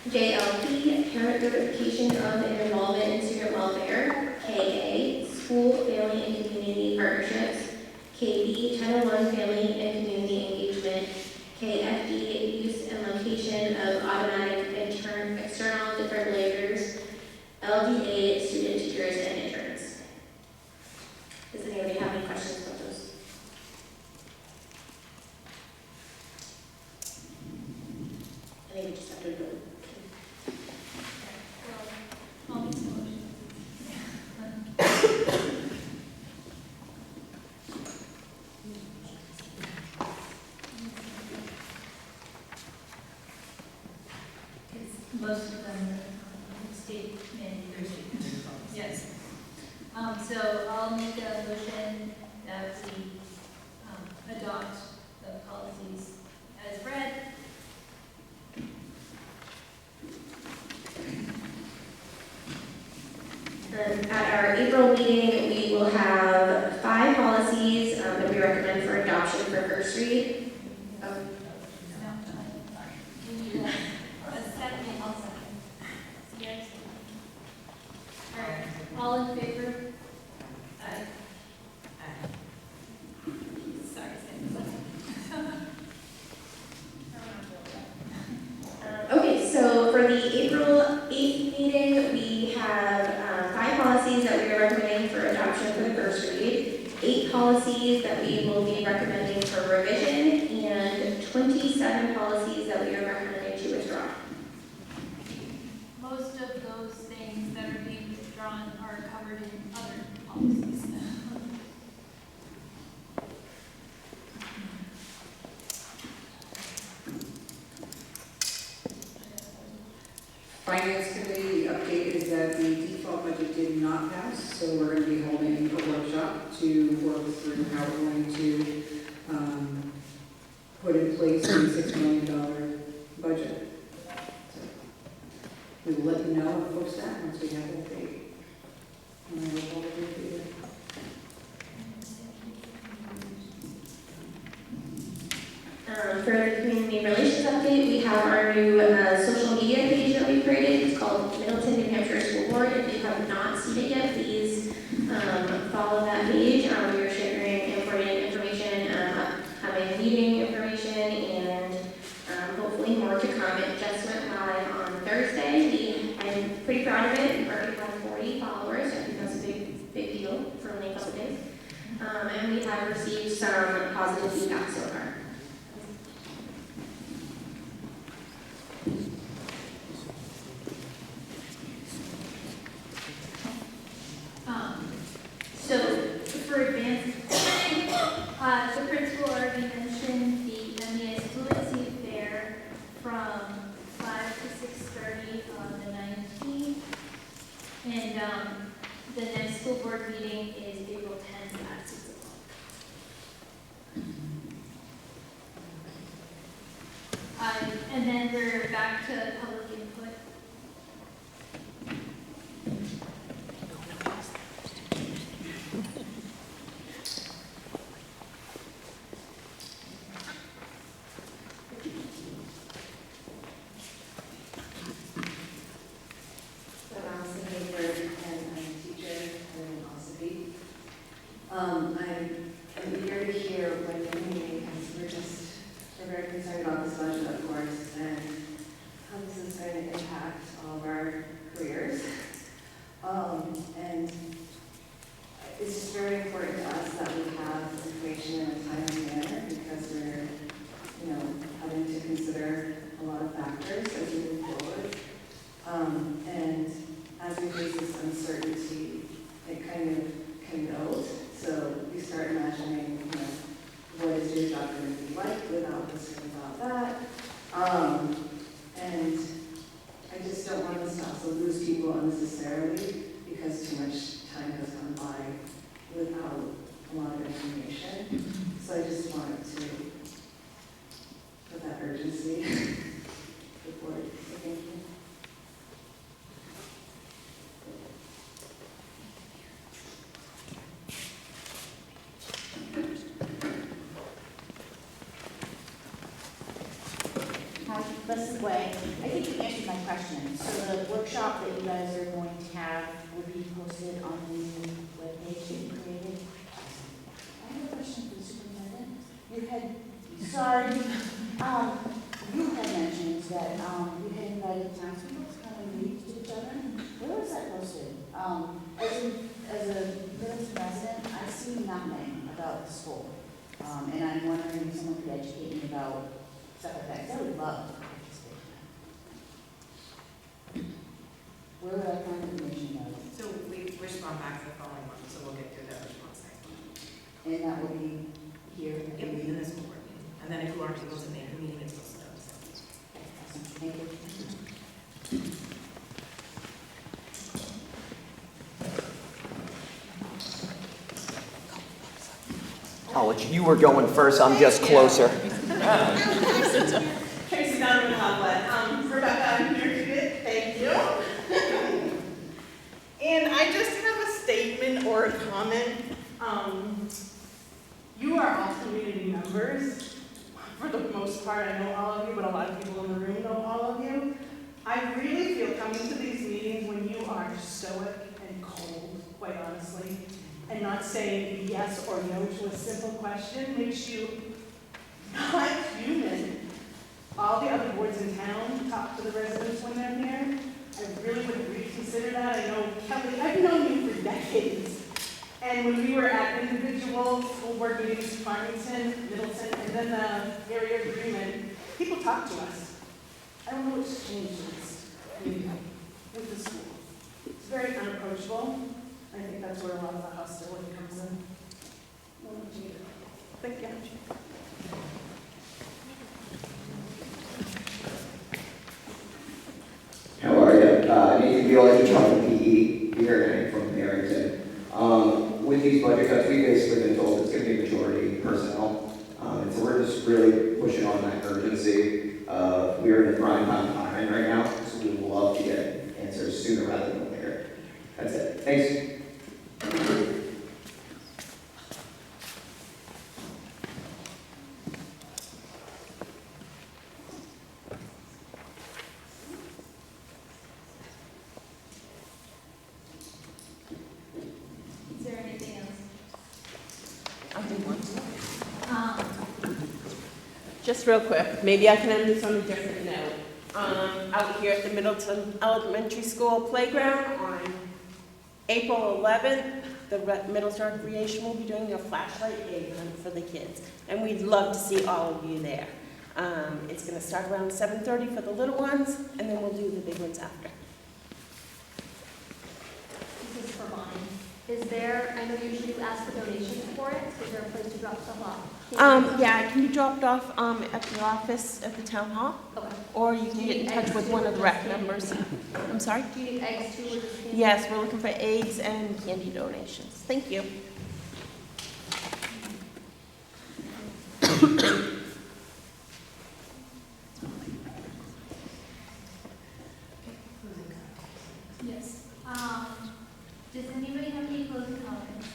JLP, parent notification of and involvement in student welfare, KA, school, family, and community partnerships, KB, Title I family and community engagement, KFD, use and location of automatic external defibrillators, LDA, student teachers and interns. Does anybody have any questions about those? I think we just have to vote. I'll make the motion. So I'll make a motion that we adopt the policies as read. At our April meeting, we will have 5 policies that we recommend for adoption for first read. We need a second, I'll second. Yes. All right, all in favor? Aye. Sorry, Okay, so for the April 8th meeting, we have 5 policies that we are recommending for adoption for the first read, 8 policies that we will be recommending for revision, and 27 policies that we are recommending to withdraw. most of those things that are being withdrawn are covered in other policies. Finance Committee update is that the default budget did not pass, so we're going to be holding a workshop to work through how we're going to put in place a $6 million budget. So we will let you know and post that once we have that date. And I will probably do that. For the community relations update, we have our new social media page that we created. It's called Middleton New Hampshire School Board. If you have not seen it yet, please follow that page. We are sharing important information, upcoming meeting information, and hopefully more to come. It just went live on Thursday. I'm pretty proud of it. We've already had 40 followers. I think that's a big deal for only a couple days. And we have received some positive feedback so far. So for advanced planning, the principal already mentioned the MES Fluency Fair from 5 to 6:30 on the 19th. And the next school board meeting is April 10th at 6 o'clock. And then we're back to public input. I'm eager to hear what you're thinking, because we're very concerned about this budget, of course, and how this is going to impact all of our careers. And it's just very important to us that we have information in a timely manner, because we're, having to consider a lot of factors as we move forward. And as we face this uncertainty, it kind of can build. So you start imagining, what is your job going to be like without this or without that. And I just don't want us to also lose people unnecessarily because too much time has gone by without a lot of information. So I just wanted to put that urgency before. So thank you. This is Wei. I think you answered my question. So the workshop that you guys are going to have will be posted on the webpage that you created? I have a question for the superintendent. Sorry. You had mentioned that you had invited townspeople to come and read to each other. Where was that posted? As a Middleton resident, I've seen nothing about the school. And I'm wondering if someone could educate me about stuff like that, 'cause I would love to participate in that. Where would I find information about it? So we respond back to the following one, so we'll get to that response next month. And that will be here? It will be in this board meeting. And then if you aren't able to make the meeting, it's posted on the site. Thank you. You were going first, I'm just closer. Tracy Donovan Hoblet. Rebecca, I'm here today. Thank you. And I just have a statement or a comment. You are all community members. For the most part, I know all of you, but a lot of people in the room know all of you. I really feel coming to these meetings when you are stoic and cold, quite honestly, and not saying yes or no to a simple question makes you not human. All the other boards in town talk to the residents when they're here. I really would reconsider that. I know, Kelly, I've known you for decades. And when we were at individual school board meetings, Farmington, Middleton, and then the area agreement, people talk to us. I don't know what's changed with the school. It's very unapproachable. I think that's where a lot of the hostility comes in. Thank you. How are you? Nathan Viola, from PE, here from Barrington. With these budget cuts, we've basically been told it's going to be majority personnel. And so we're just really pushing on that urgency. We're in the prime time hiring right now, so we would love to get answers sooner rather than later. That's it. Thanks. Is there anything else? I'll do one. Just real quick, maybe I can end this on a different note. Out here at the Middleton Elementary School playground on April 11th, the Middleton Recreation will be doing a flashlight egg hunt for the kids, and we'd love to see all of you there. It's going to start around 7:30 for the little ones, and then we'll do the big ones after. This is for Bonnie. Is there, I know usually you ask for donations for it, is there a place to drop stuff off? Yeah, it can be dropped off at the office at the town hall, Okay. or you can get in touch with one of the rec members. I'm sorry? Do you need eggs too, or just candy? Yes, we're looking for eggs and candy donations. Thank you. Yes. Does anybody have any closing comments?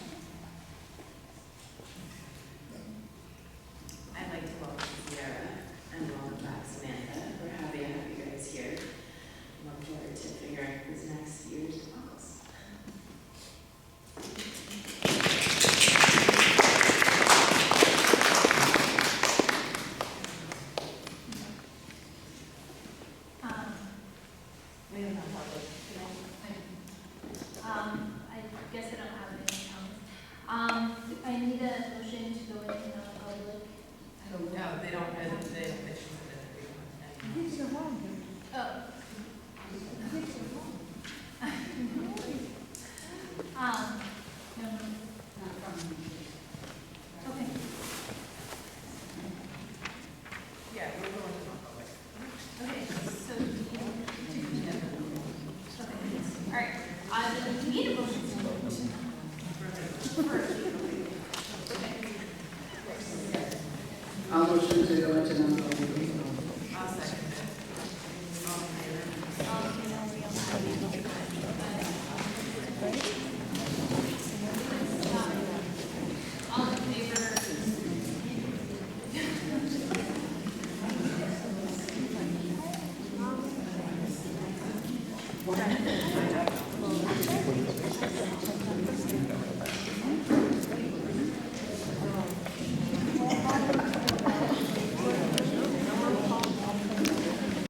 I'd like to welcome Sierra and welcome back Samantha. We're happy to have you guys here. Look forward to figuring out who's next year's uncles. We don't have public. I guess I don't have any comments. I need a motion to go into non-public. No, they don't, they don't, Oh,